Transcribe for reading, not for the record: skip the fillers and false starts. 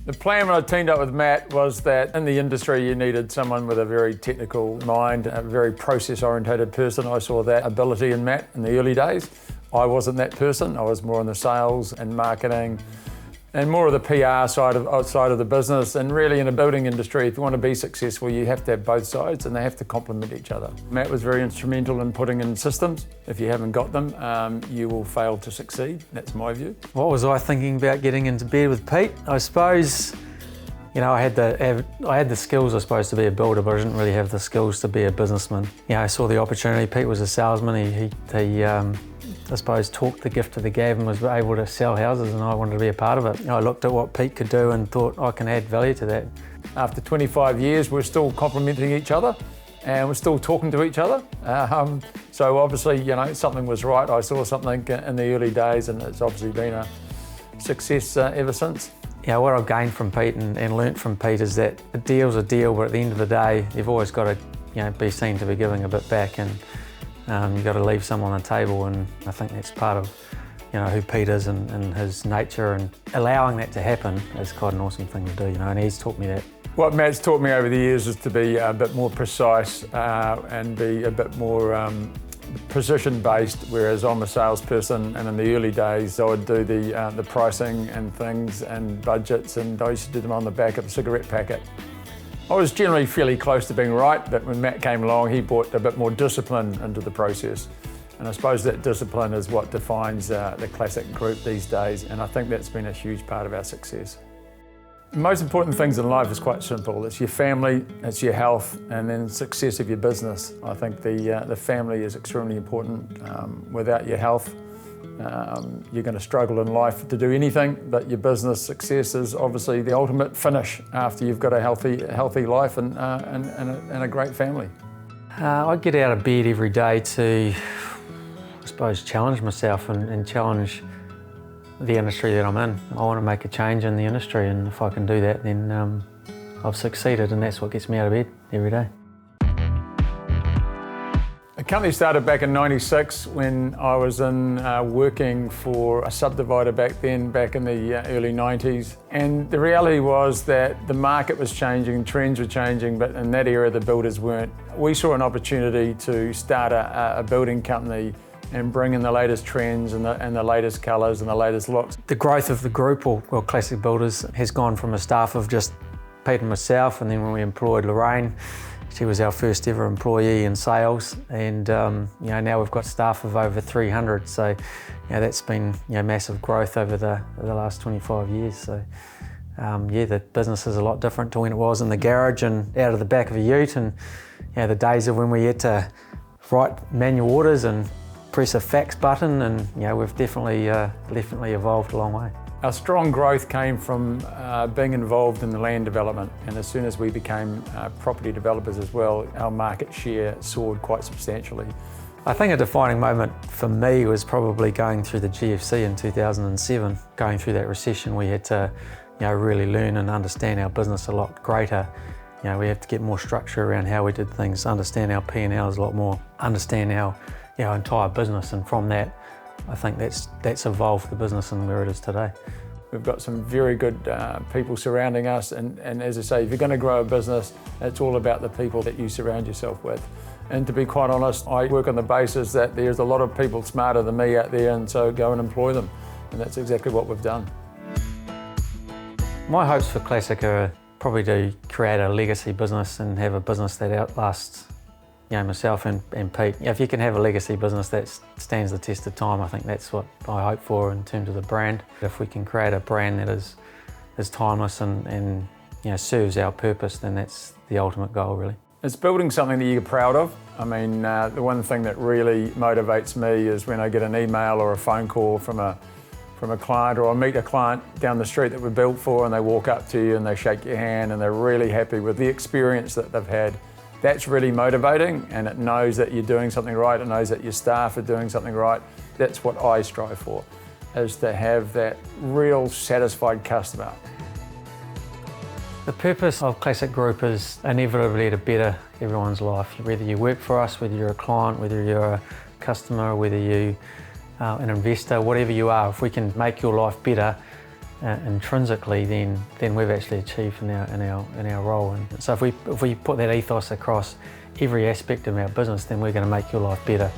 The plan when I teamed up with Matt was that in the industry you needed someone with a very technical mind, a very process-orientated person. I saw that ability in Matt in the early days. I wasn't that person. I was more on the sales and marketing and more of the PR side of outside of the business. And really in the building industry, if you want to be successful, you have to have both sides and they have to complement each other. Matt was very instrumental in putting in systems. If you haven't got them, you will fail to succeed. That's my view. What was I thinking about getting into bed with Pete? I suppose, I had the skills, I suppose, to be a builder, but I didn't really have the skills to be a businessman. I saw the opportunity. Pete was a salesman. He I suppose, talked the gift of the gab and was able to sell houses, and I wanted to be a part of it. I looked at what Pete could do and thought I can add value to that. After 25 years, we're still complementing each other and we're still talking to each other. So obviously, something was right. I saw something in the early days and it's obviously been a success ever since. What I've gained from Pete and learnt from Pete is that a deal's a deal, but at the end of the day, you've always got to be seen to be giving a bit back, and you've got to leave some on the table, and I think that's part of who Pete is and his nature, and allowing that to happen is quite an awesome thing to do, and he's taught me that. What Matt's taught me over the years is to be a bit more precise and be a bit more position-based, whereas I'm a salesperson, and in the early days I would do the pricing and things and budgets, and I used to do them on the back of a cigarette packet. I was generally fairly close to being right, but when Matt came along, he brought a bit more discipline into the process. And I suppose that discipline is what defines the Classic Group these days, and I think that's been a huge part of our success. The most important things in life is quite simple. It's your family, it's your health, and then success of your business. I think the family is extremely important. Without your health, you're going to struggle in life to do anything, but your business success is obviously the ultimate finish after you've got a healthy life and a great family. I get out of bed every day to, I suppose, challenge myself and challenge the industry that I'm in. I want to make a change in the industry, and if I can do that, then I've succeeded, and that's what gets me out of bed every day. The company started back in '96 when I was working for a subdivider back in the early '90s. And the reality was that the market was changing, trends were changing, but in that era the builders weren't. We saw an opportunity to start a building company and bring in the latest trends and the latest colours and the latest looks. The growth of the group, or Classic Builders, has gone from a staff of just Pete and myself, and then when we employed Lorraine, she was our first ever employee in sales, and now we've got staff of over 300. So that's been massive growth over the last 25 years. So the business is a lot different to when it was in the garage and out of the back of a ute, and the days of when we had to write manual orders and press a fax button, and we've definitely evolved a long way. Our strong growth came from being involved in the land development, and as soon as we became property developers as well, our market share soared quite substantially. I think a defining moment for me was probably going through the GFC in 2007. Going through that recession, we had to really learn and understand our business a lot greater. We have to get more structure around how we did things, understand our P&Ls a lot more, understand our entire business, and from that, I think that's evolved the business and where it is today. We've got some very good people surrounding us, and as I say, if you're going to grow a business, it's all about the people that you surround yourself with. And to be quite honest, I work on the basis that there's a lot of people smarter than me out there, and so go and employ them. And that's exactly what we've done. My hopes for Classic are probably to create a legacy business and have a business that outlasts myself and Pete. If you can have a legacy business that stands the test of time, I think that's what I hope for in terms of the brand. If we can create a brand that is timeless and serves our purpose, then that's the ultimate goal, really. It's building something that you're proud of. I mean, the one thing that really motivates me is when I get an email or a phone call from a client, or I meet a client down the street that we're built for, and they walk up to you and they shake your hand and they're really happy with the experience that they've had. That's really motivating, and it knows that you're doing something right, it knows that your staff are doing something right. That's what I strive for, is to have that real satisfied customer. The purpose of Classic Group is inevitably to better everyone's life. Whether you work for us, whether you're a client, whether you're a customer, whether you're an investor, whatever you are, if we can make your life better, intrinsically, then we've actually achieved in our role. And so if we put that ethos across every aspect of our business, then we're going to make your life better.